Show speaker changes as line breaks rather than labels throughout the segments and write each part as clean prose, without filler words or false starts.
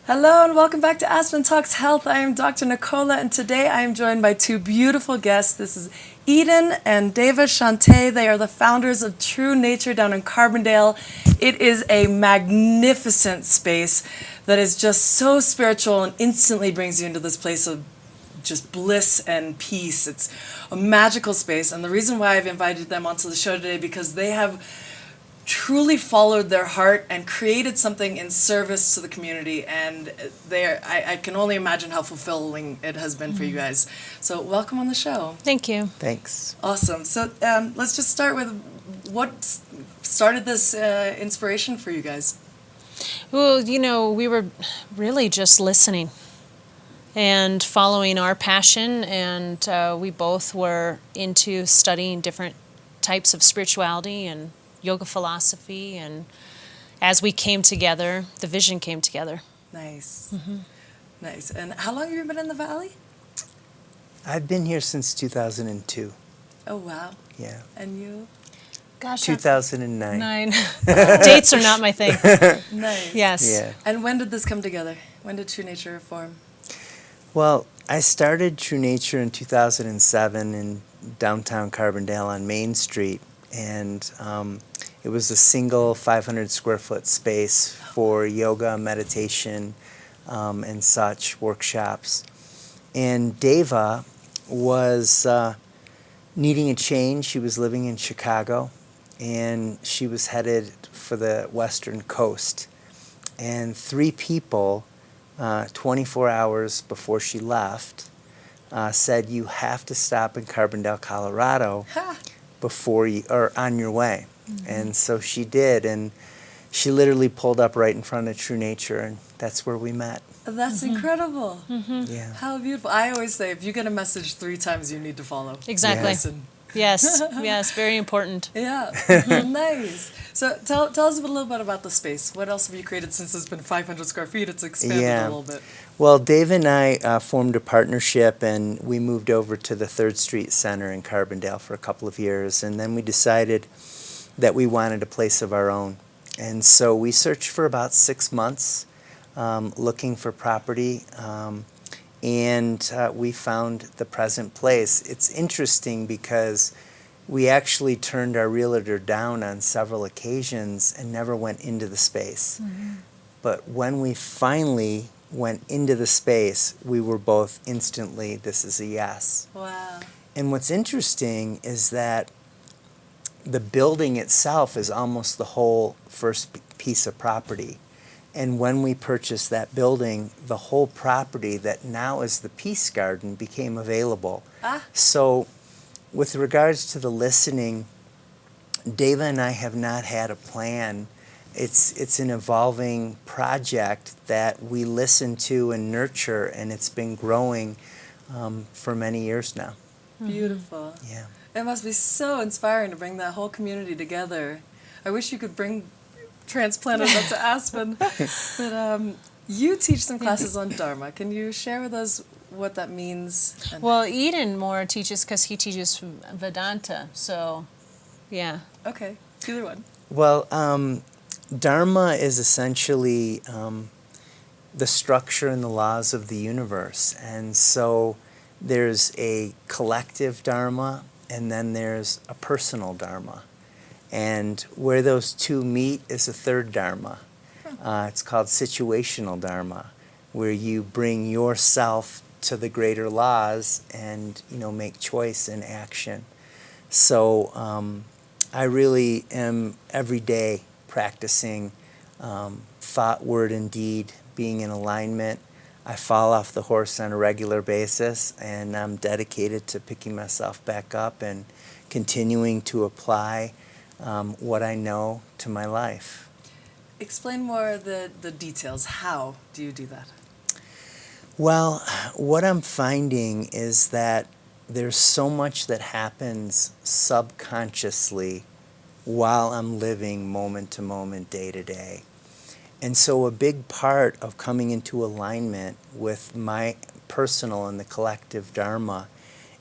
Hello and welcome back to Aspen Talks Health. I am Dr. Nicola and today I am joined by two beautiful guests. This is Eaden and Deva Shantay. They are the founders of True Nature down in Carbondale. It is a magnificent space that is just so spiritual and instantly brings you into this place of just bliss and peace. It's a magical space, and the reason why I've invited them onto the show today because they have truly followed their heart and created something in service to the community, and I can only imagine how fulfilling it has been for you guys. So welcome on the show.
Thank you.
Thanks.
Awesome. So let's just start with what started this inspiration for you guys.
Well, we were really just listening and following our passion, and we both were into studying different types of spirituality and yoga philosophy, and as we came together, the vision came together.
Nice. Mm-hmm. Nice. And how long have you been in the Valley?
I've been here since 2002.
Oh, wow.
Yeah.
And you?
Gosh,
2009.
Dates are not my thing.
Nice.
Yes.
Yeah.
And when did this come together? When did True Nature form?
Well, I started True Nature in 2007 in downtown Carbondale on Main Street, and it was a single 500 square foot space for yoga, meditation, and such workshops. And Deva was needing a change. She was living in Chicago, and she was headed for the western coast. And three people, 24 hours before she left, said, "You have to stop in Carbondale, Colorado before you, or on your way." Mm-hmm. And so she did, and she literally pulled up right in front of True Nature, and that's where we met.
That's incredible.
Mm-hmm.
Yeah.
How beautiful. I always say, if you get a message 3 times, you need to follow.
Exactly.
Listen.
Yes, very important.
Yeah. Nice. So tell us a little bit about the space. What else have you created since it's been 500 square feet? It's expanded a little bit.
Well, Dave and I formed a partnership, and we moved over to the 3rd Street Center in Carbondale for a couple of years, and then we decided that we wanted a place of our own. And so we searched for about 6 months looking for property, and we found the present place. It's interesting because we actually turned our realtor down on several occasions and never went into the space. Mm-hmm. But when we finally went into the space, we were both instantly, this is a yes.
Wow.
And what's interesting is that the building itself is almost the whole first piece of property. And when we purchased that building, the whole property that now is the Peace Garden became available. So with regards to the listening, Deva and I have not had a plan. It's an evolving project that we listen to and nurture, and it's been growing for many years now.
Beautiful.
Yeah.
It must be so inspiring to bring that whole community together. I wish you could transplant us up to Aspen. But you teach some classes on Dharma. Can you share with us what that means?
Well, Eaden more teaches because he teaches Vedanta, so yeah.
Okay, either one.
Well, Dharma is essentially the structure and the laws of the universe. And so there's a collective Dharma, and then there's a personal Dharma. And where those two meet is a third Dharma. It's called situational Dharma, where you bring yourself to the greater laws and, make choice and action. So I really am every day practicing thought, word, and deed, being in alignment. I fall off the horse on a regular basis, and I'm dedicated to picking myself back up and continuing to apply what I know to my life.
Explain more the details. How do you do that?
Well, what I'm finding is that there's so much that happens subconsciously while I'm living moment to moment, day to day. And so a big part of coming into alignment with my personal and the collective Dharma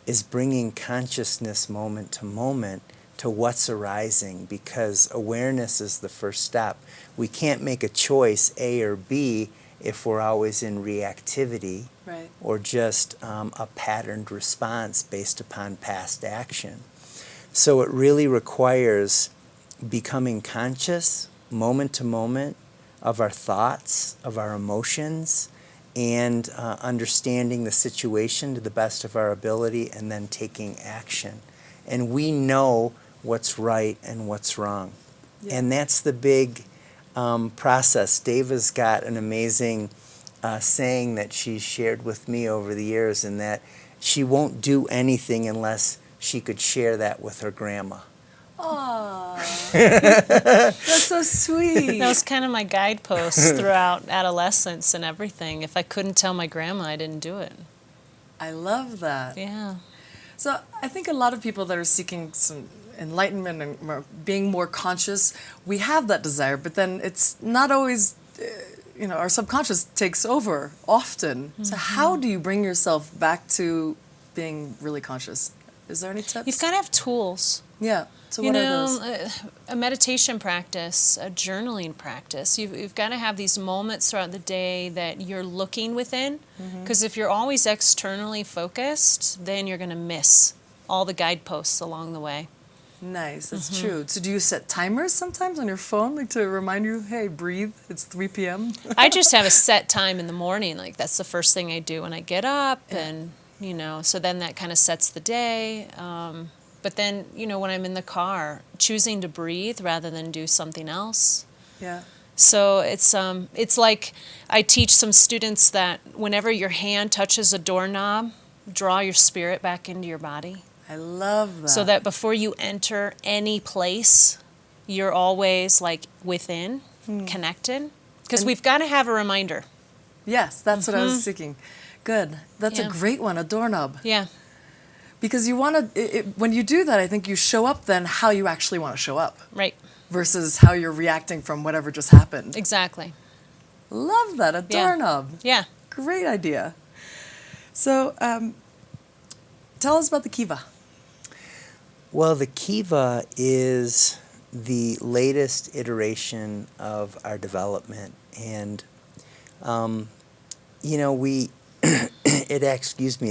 is bringing consciousness moment to moment to what's arising, because awareness is the first step. We can't make a choice, A or B, if we're always in reactivity
Right.
or just a patterned response based upon past action. So it really requires becoming conscious moment to moment of our thoughts, of our emotions, and understanding the situation to the best of our ability and then taking action. And we know what's right and what's wrong.
Yeah.
And that's the big process. Deva's got an amazing saying that she's shared with me over the years, in that she won't do anything unless she could share that with her grandma.
Aww. That's so sweet.
That was kind of my guidepost throughout adolescence and everything. If I couldn't tell my grandma, I didn't do it.
I love that.
Yeah.
So I think a lot of people that are seeking some enlightenment and being more conscious, we have that desire, but then it's not always, our subconscious takes over often. Mm-hmm. So how do you bring yourself back to being really conscious? Is there any tips?
You've got to have tools.
Yeah. So what are those?
A meditation practice, a journaling practice. You've got to have these moments throughout the day that you're looking within, because if you're always externally focused, then you're going to miss all the guideposts along the way.
Nice, that's true. So do you set timers sometimes on your phone, like to remind you, hey, breathe, it's 3 p.m.?
I just have a set time in the morning. Like that's the first thing I do when I get up, and so then that kind of sets the day. But then, when I'm in the car, choosing to breathe rather than do something else.
Yeah.
So it's like I teach some students that whenever your hand touches a doorknob, draw your spirit back into your body.
I love that.
So that before you enter any place, you're always like within, connected. Because we've got to have a reminder.
Yes, that's what I was seeking. Good. That's a
Yeah.
great one, a doorknob.
Yeah.
Because you want to, when you do that, I think you show up then how you actually want to show up.
Right.
Versus how you're reacting from whatever just happened.
Exactly.
Love that, a
Yeah.
doorknob.
Yeah.
Great idea. So tell us about the Kiva.
Well, the Kiva is the latest iteration of our development, and it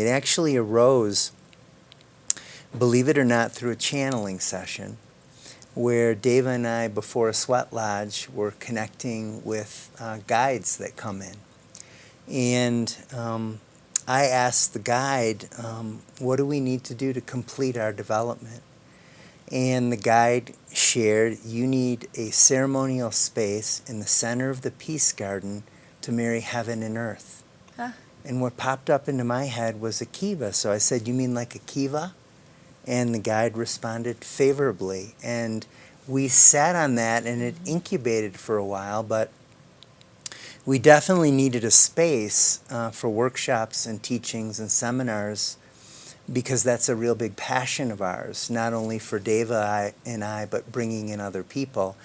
actually arose, believe it or not, through a channeling session where Deva and I, before a sweat lodge, were connecting with guides that come in. And I asked the guide, what do we need to do to complete our development? And the guide shared, you need a ceremonial space in the center of the peace garden to marry heaven and earth.
Huh?
And what popped up into my head was a Kiva. So I said, you mean like a Kiva? And the guide responded favorably. And we sat on that, and it incubated for a while, but we definitely needed a space for workshops and teachings and seminars, because that's a real big passion of ours, not only for Deva and I, but bringing in other people.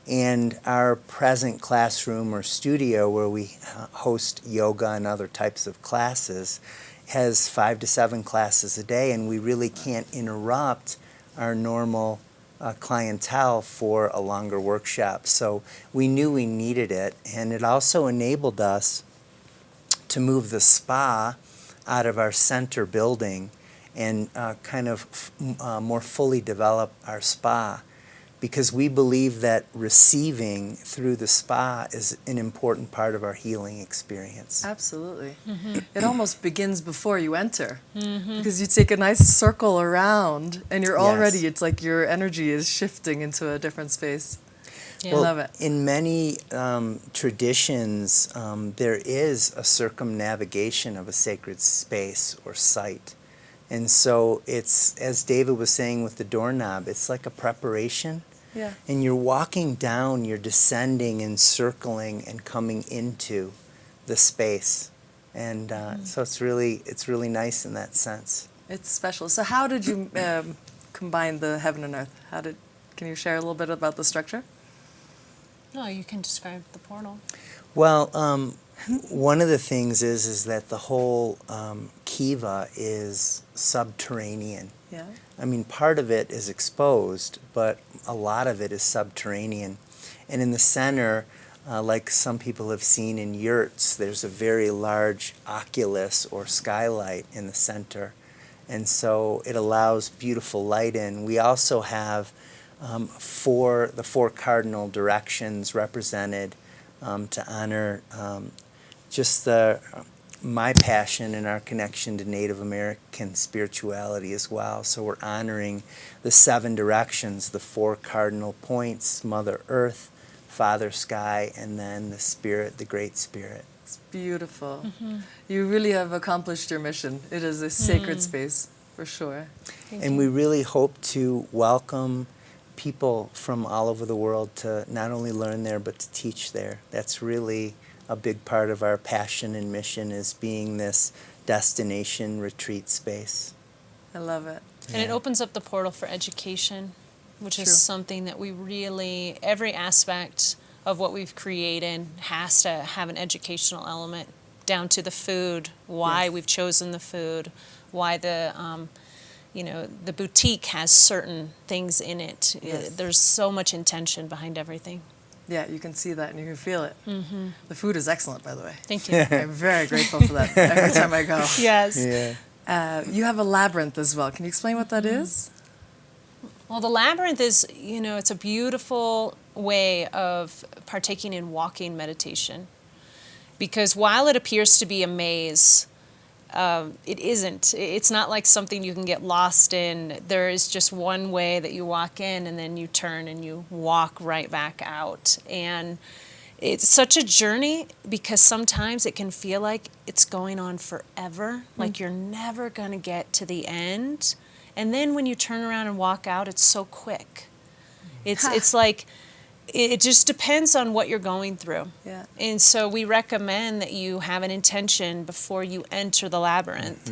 And our present classroom or studio where we host yoga and other types of classes has 5 to 7 classes a day, and we really can't interrupt our normal clientele for a longer workshop. So we knew we needed it, and it also enabled us to move the spa out of our center building and more fully develop our spa, because we believe that receiving through the spa is an important part of our healing experience.
Absolutely. It almost begins before you enter, because you take a nice circle around and you're already, it's like your energy is shifting into a different space.
Yeah.
I love it.
In many traditions, there is a circumnavigation of a sacred space or site. And so it's, as David was saying with the doorknob, it's like a preparation.
Yeah.
And you're walking down, you're descending and circling and coming into the space. And so it's really nice in that sense.
It's special. So how did you combine the heaven and earth? Can you share a little bit about the structure?
No, you can describe the portal.
Well, one of the things is that the whole Kiva is subterranean.
Yeah.
I mean, part of it is exposed, but a lot of it is subterranean. And in the center, like some people have seen in yurts, there's a very large oculus or skylight in the center. And so it allows beautiful light in. We also have the four cardinal directions represented to honor just my passion and our connection to Native American spirituality as well. So we're honoring the 7 directions, the 4 cardinal points: Mother Earth, Father Sky, and then the Spirit, the Great Spirit.
It's beautiful. You really have accomplished your mission. It is a sacred space, for sure.
And we really hope to welcome people from all over the world to not only learn there, but to teach there. That's really a big part of our passion and mission, is being this destination retreat space.
I love it.
And it opens up the portal for education, which
True.
is something that we really, every aspect of what we've created has to have an educational element, down to the food, why
Yes.
we've chosen the food, why the the boutique has certain things in it.
Yes.
There's so much intention behind everything.
Yeah, you can see that and you can feel it. The food is excellent, by the way.
Thank you.
I'm very grateful for that every time I go.
Yes.
Yeah.
You have a labyrinth as well. Can you explain what that is?
Well, the labyrinth is, it's a beautiful way of partaking in walking meditation. Because while it appears to be a maze, it isn't. It's not like something you can get lost in. There is just one way that you walk in, and then you turn and you walk right back out. And it's such a journey, because sometimes it can feel like it's going on forever, like you're never going to get to the end. And then when you turn around and walk out, it's so quick. It's like, it just depends on what you're going through.
Yeah.
And so we recommend that you have an intention before you enter the labyrinth,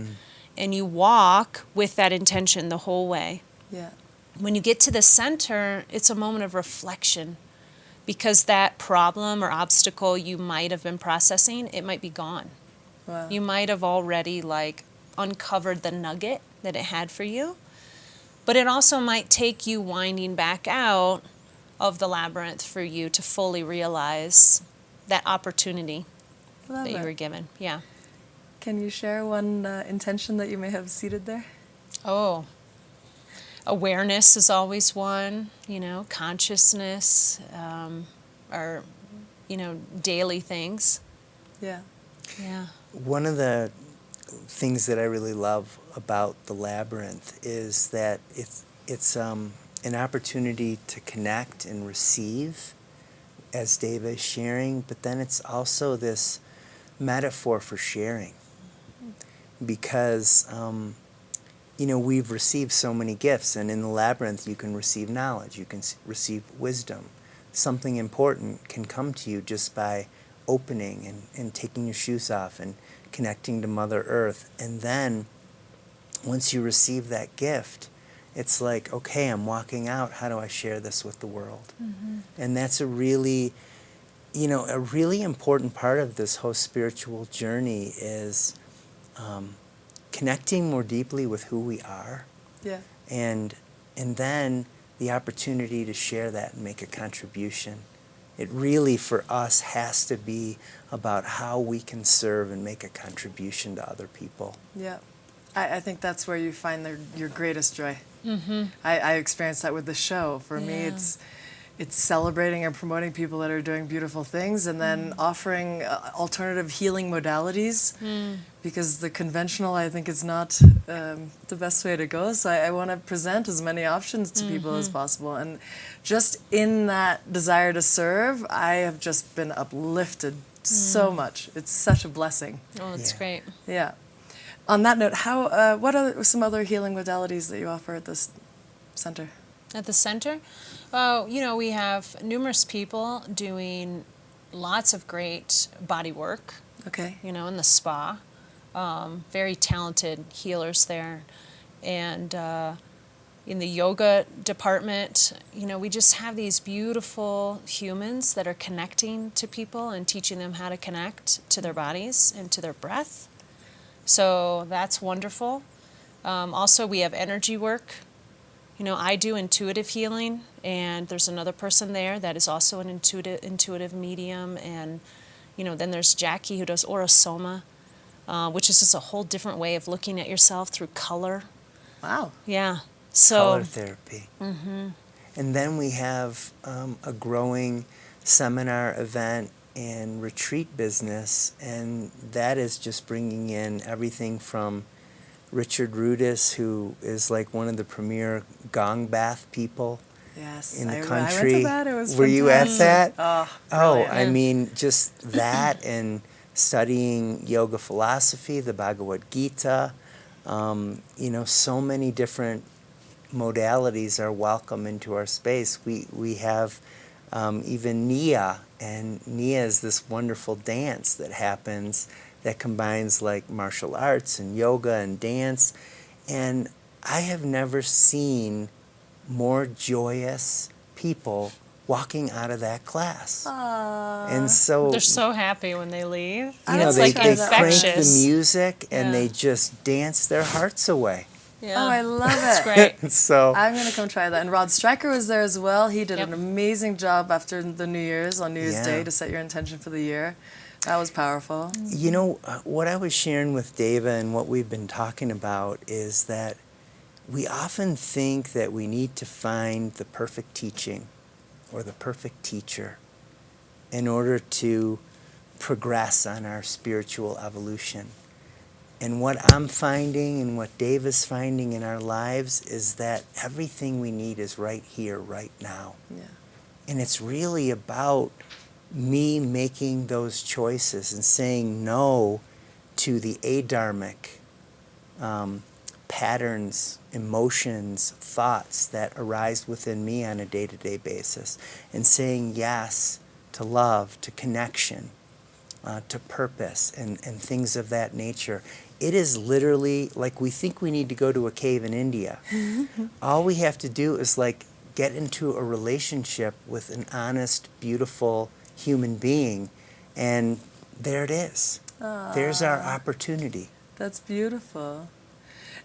and you walk with that intention the whole way.
Yeah.
When you get to the center, it's a moment of reflection, because that problem or obstacle you might have been processing, it might be gone.
Wow.
You might have already uncovered the nugget that it had for you, but it also might take you winding back out of the labyrinth for you to fully realize that opportunity
Love
that you
it.
were given. Yeah.
Can you share one intention that you may have seated there?
Oh, awareness is always one, consciousness, or, daily things.
Yeah.
Yeah.
One of the things that I really love about the labyrinth is that it's an opportunity to connect and receive, as Deva is sharing, but then it's also this metaphor for sharing, because we've received so many gifts, and in the labyrinth you can receive knowledge, you can receive wisdom. Something important can come to you just by opening and taking your shoes off and connecting to Mother Earth. And then once you receive that gift, it's like, okay, I'm walking out. How do I share this with the world? And that's a really important part of this whole spiritual journey, is connecting more deeply with who we are.
Yeah.
And then the opportunity to share that and make a contribution. It really, for us, has to be about how we can serve and make a contribution to other people.
Yeah. I think that's where you find your greatest joy. I experienced that with the show. For me, it's celebrating and promoting people that are doing beautiful things, and then offering alternative healing modalities, because the conventional, I think, is not the best way to go. So I want to present as many options to people as possible. And just in that desire to serve, I have just been uplifted so much. It's such a blessing.
Oh, that's
Yeah.
great.
Yeah. On that note, what are some other healing modalities that you offer at this center?
At the center, we have numerous people doing lots of great body work,
Okay.
in the spa. Very talented healers there. And in the yoga department, we just have these beautiful humans that are connecting to people and teaching them how to connect to their bodies and to their breath. So that's wonderful. Also, we have energy work. I do intuitive healing, and there's another person there that is also an intuitive medium, and then there's Jackie who does aurosoma, which is just a whole different way of looking at yourself through color.
Wow.
Yeah. So
Color therapy. And then we have a growing seminar, event, and retreat business, and that is just bringing in everything from Richard Rudis, who is like one of the premier gong bath people
Yes.
in the
I
country.
went to that. It was
Were you at
fantastic.
that?
Oh,
Oh,
brilliant.
I mean, just that and studying yoga philosophy, the Bhagavad Gita, so many different modalities are welcome into our space. We have even Nia, and Nia is this wonderful dance that happens that combines like martial arts and yoga and dance. And I have never seen more joyous people walking out of that class. And so
they're so happy when they leave.
I
they
try
crank
that
the
infectious.
music and
Yeah.
they just dance their hearts away.
Yeah.
Oh, I love it.
It's great.
So
I'm going to come try that. And Rod Stryker was there as well. He did
Yep.
an amazing job after the New Year's, on New Year's
Yeah.
Day, to set your intention for the year. That was powerful.
what I was sharing with Deva and what we've been talking about is that we often think that we need to find the perfect teaching or the perfect teacher in order to progress on our spiritual evolution. And what I'm finding and what Deva's finding in our lives is that everything we need is right here, right now.
Yeah.
And it's really about me making those choices and saying no to the adharmic patterns, emotions, thoughts that arise within me on a day-to-day basis, and saying yes to love, to connection, to purpose, and things of that nature. It is literally like we think we need to go to a cave in India. All we have to do is like get into a relationship with an honest, beautiful human being, and there it is. There's our opportunity.
That's beautiful.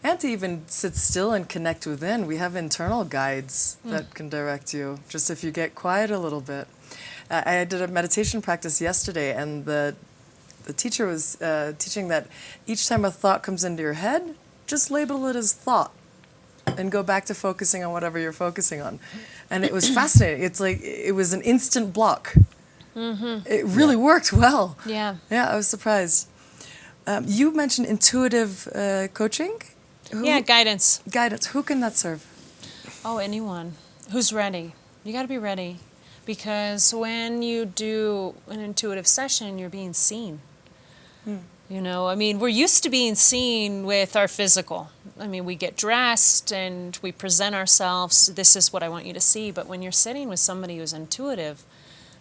And to even sit still and connect within. We have internal guides that can direct you, just if you get quiet a little bit. I did a meditation practice yesterday, and the teacher was teaching that each time a thought comes into your head, just label it as thought and go back to focusing on whatever you're focusing on. And it was fascinating. It's like it was an instant block. It really worked well.
Yeah.
Yeah, I was surprised. You mentioned intuitive coaching.
Yeah, guidance.
Guidance. Who can that serve?
Oh, anyone who's ready. You got to be ready, because when you do an intuitive session, you're being seen. We're used to being seen with our physical. We get dressed and we present ourselves. This is what I want you to see. But when you're sitting with somebody who's intuitive,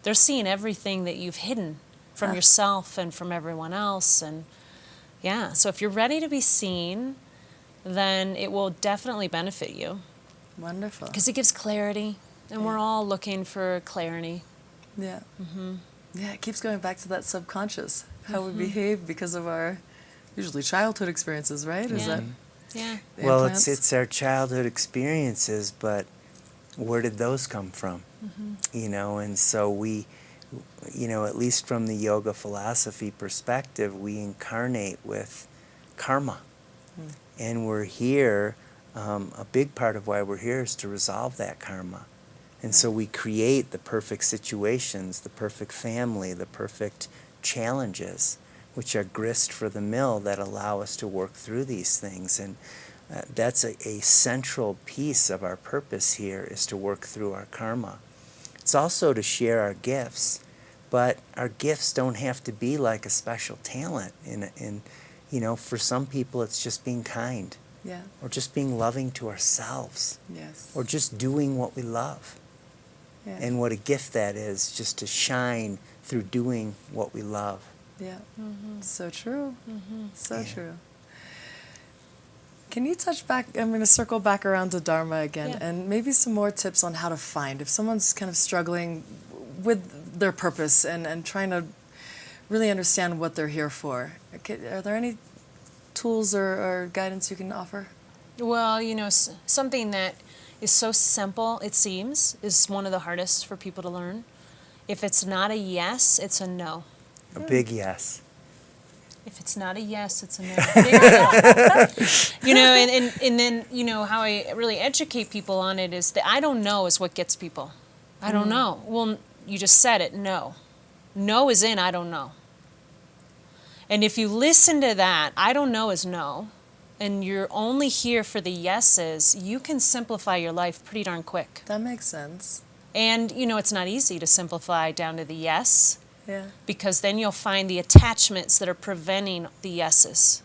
they're seeing everything that you've hidden from yourself and from everyone else. And yeah, so if you're ready to be seen, then it will definitely benefit you.
Wonderful.
Because it gives clarity, and we're all looking for clarity.
Yeah. Yeah, it keeps going back to that subconscious, how we behave because of our usually childhood experiences, right? Is
Yeah.
that
Yeah.
the
Well,
implants?
it's our childhood experiences, but where did those come from? And so we, at least from the yoga philosophy perspective, we incarnate with karma. And we're here, a big part of why we're here is to resolve that karma. And so we create the perfect situations, the perfect family, the perfect challenges, which are grist for the mill that allow us to work through these things. And that's a central piece of our purpose here, is to work through our karma. It's also to share our gifts, but our gifts don't have to be like a special talent. For some people it's just being kind,
Yeah.
or just being loving to ourselves,
Yes.
or just doing what we love.
Yeah.
And what a gift that is, just to shine through doing what we love.
Yeah. So true. So
Yeah.
true. Can you touch back? I'm going to circle back around to Dharma again,
Yeah.
and maybe some more tips on how to find, if someone's kind of struggling with their purpose and trying to really understand what they're here for. Are there any tools or guidance you can offer?
Well, something that is so simple, it seems, is one of the hardest for people to learn. If it's not a yes, it's a no.
A big yes.
If it's not a yes, it's a no. Big yes. You know, and then, you know, how I really educate people on it is that I don't know is what gets people. I don't know. Well, you just said it, no. No is in I don't know. And if you listen to that, I don't know is no, and you're only here for the yeses, you can simplify your life pretty darn quick.
That makes sense.
And, you know, it's not easy to simplify down to the yes.
Yeah.
Because then you'll find the attachments that are preventing the yeses.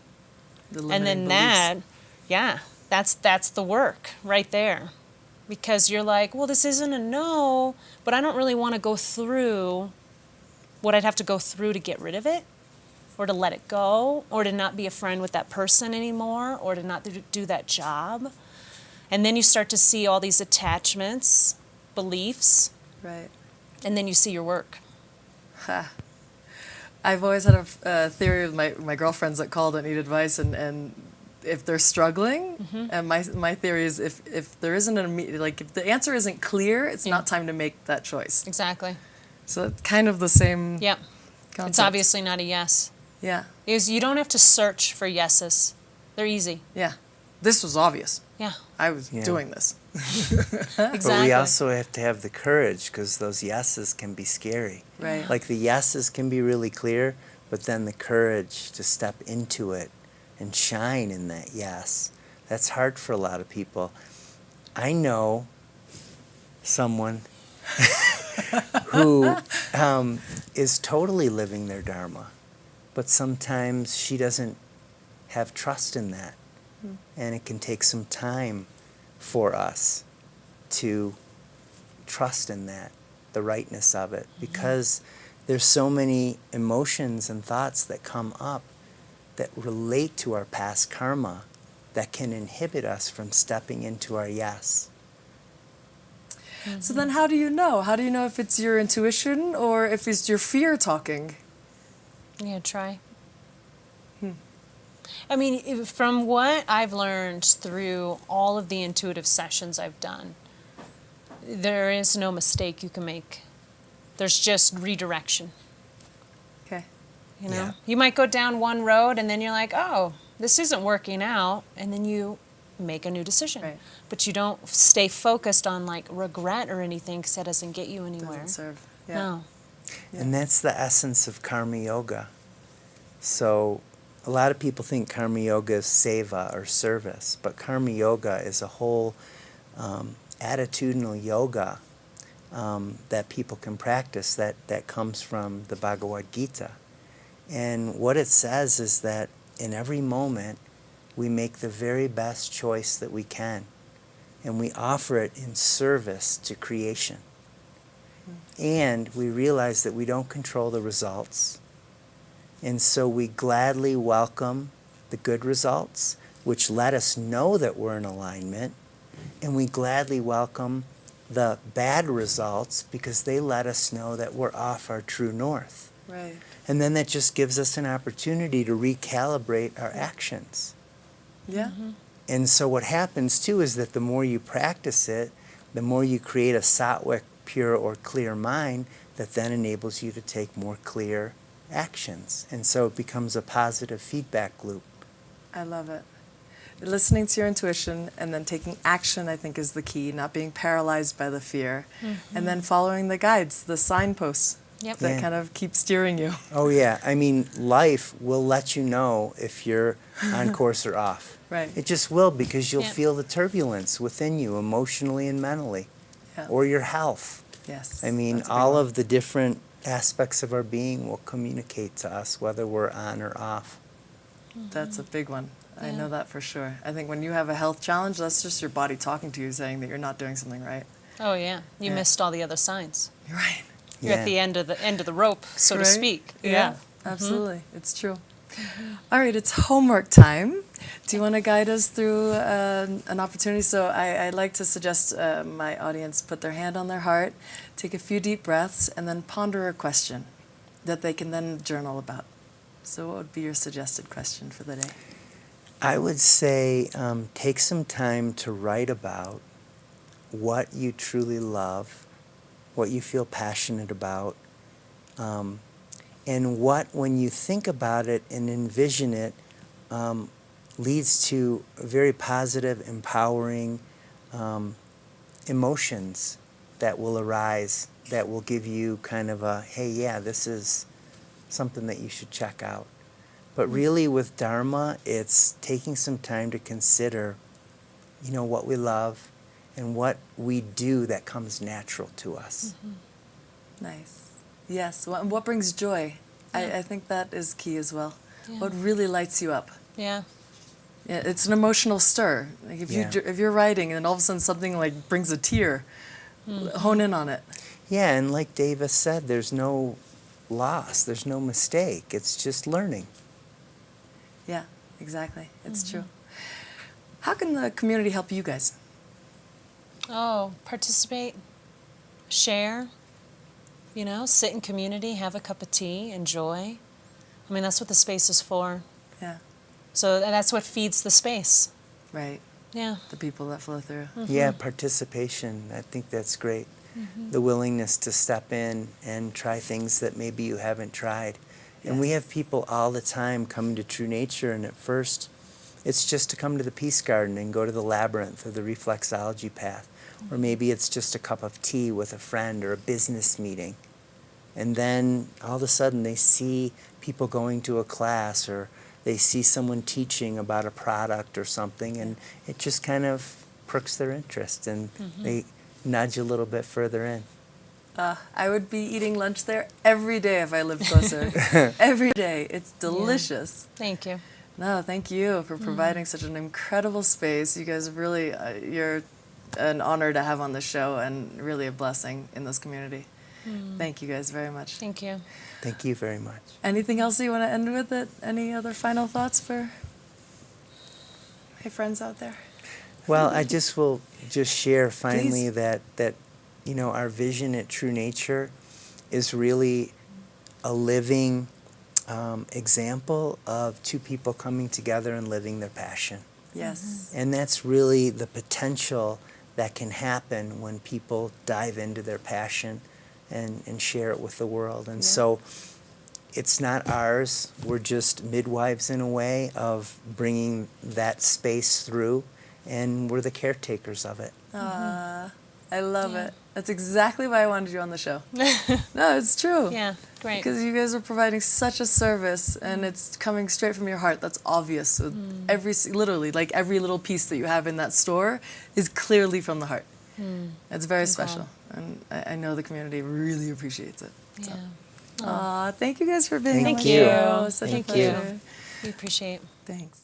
The
And
limiting
then
beliefs.
that, yeah, that's the work right there. Because you're like, well, this isn't a no, but I don't really want to go through what I'd have to go through to get rid of it, or to let it go, or to not be a friend with that person anymore, or to not do that job. And then you start to see all these attachments, beliefs,
Right.
and then you see your work.
Ha. I've always had a theory with my girlfriends that called and need advice, and if they're struggling, and my theory is if there isn't an immediate, like if the answer isn't clear, it's not time to make that choice.
Exactly.
So it's kind of the same
Yeah.
concept.
It's obviously not a yes.
Yeah.
Is you don't have to search for yeses. They're easy.
Yeah. This was obvious.
Yeah.
I was
Yeah.
doing this.
Exactly.
But we also have to have the courage, because those yeses can be scary.
Right.
Like the yeses can be really clear, but then the courage to step into it and shine in that yes, that's hard for a lot of people. I know someone who is totally living their Dharma, but sometimes she doesn't have trust in that. And it can take some time for us to trust in that, the rightness of it, because there's so many emotions and thoughts that come up that relate to our past karma that can inhibit us from stepping into our yes.
So then how do you know? How do you know if it's your intuition or if it's your fear talking?
Yeah, try. I mean, from what I've learned through all of the intuitive sessions I've done, there is no mistake you can make. There's just redirection.
Okay.
You know,
Yeah.
you might go down one road and then you're like, oh, this isn't working out, and then you make a new decision.
Right.
But you don't stay focused on like regret or anything, because that doesn't get you anywhere.
Doesn't serve. Yeah.
No.
And that's the essence of karma yoga. So a lot of people think karma yoga is seva or service, but karma yoga is a whole attitudinal yoga that people can practice that comes from the Bhagavad Gita. And what it says is that in every moment we make the very best choice that we can, and we offer it in service to creation. And we realize that we don't control the results. And so we gladly welcome the good results, which let us know that we're in alignment. And we gladly welcome the bad results, because they let us know that we're off our true north.
Right.
And then that just gives us an opportunity to recalibrate our actions.
Yeah.
And so what happens too is that the more you practice it, the more you create a sattvic, pure or clear mind that then enables you to take more clear actions. And so it becomes a positive feedback loop.
I love it. Listening to your intuition and then taking action, I think, is the key, not being paralyzed by the fear. And then following the guides, the signposts
Yep.
that
Yeah.
kind of keep steering you.
Oh yeah, I mean, life will let you know if you're on course or off.
Right.
It just will, because you'll
Yeah.
feel the turbulence within you emotionally and mentally,
Yeah.
or your health.
Yes.
I mean,
that's a big
all
one.
of the different aspects of our being will communicate to us whether we're on or off.
That's a big one. I
Yeah.
know that for sure. I think when you have a health challenge, that's just your body talking to you saying that you're not doing something right.
Oh yeah, you
Yeah.
missed all the other signs.
You're right.
You're at the end of the rope, so to
Right?
speak.
Yeah, absolutely. It's true. All right, it's homework time. Do you want to guide us through an opportunity? So I like to suggest my audience put their hand on their heart, take a few deep breaths, and then ponder a question that they can then journal about. So what would be your suggested question for the day?
I would say take some time to write about what you truly love, what you feel passionate about, and what, when you think about it and envision it, leads to very positive, empowering emotions that will arise, that will give you kind of a, hey, yeah, this is something that you should check out. But really with Dharma, it's taking some time to consider, you know, what we love and what we do that comes natural to us.
Nice. Yes. What brings joy? I think that is key as well.
Yeah.
What really lights you up?
Yeah.
Yeah, it's an emotional stir. Like if if you're writing and all of a sudden something like brings a tear, hone in on it.
Yeah, and like Deva said, there's no loss, there's no mistake. It's just learning.
Yeah, exactly. It's true. How can the community help you guys?
Oh, participate, share, you know, sit in community, have a cup of tea, enjoy. I mean, that's what the space is for.
Yeah,
So that's what feeds the space.
right.
Yeah.
The people that flow through.
Yeah, participation. I think that's great. The willingness to step in and try things that maybe you haven't tried. And we
Yes.
have people all the time coming to True Nature, and at first it's just to come to the Peace Garden and go to the Labyrinth or the reflexology path. Or maybe it's just a cup of tea with a friend or a business meeting. And then all of a sudden they see people going to a class, or they see someone teaching about a product or something, and it just kind of perks their interest, and they nudge a little bit further in.
I would be eating lunch there every day if I lived closer. Every day. It's delicious.
Thank you.
No, thank you for providing such an incredible space. You guys really, you're an honor to have on the show and really a blessing in this community. Thank you guys very much.
Thank you.
Thank you very much.
Anything else you want to end with? Any other final thoughts for my friends out there?
Well, I just will just share finally
Please.
that you know, our vision at True Nature is really a living example of two people coming together and living their passion.
Yes.
And that's really the potential that can happen when people dive into their passion and share it with the world. And so it's not ours. We're just midwives in a way of bringing that space through, and we're the caretakers of it.
I love it. That's exactly why I wanted you on the show. No, it's true.
Yeah, great.
Because you guys are providing such a service, and it's coming straight from your heart. That's obvious. With literally, like every little piece that you have in that store is clearly from the heart. It's very special, and I know the community really appreciates it. So.
Yeah.
Thank you guys for being
Thank
on
you.
the show. Such
Thank
a
you.
pleasure.
We appreciate.
Thanks.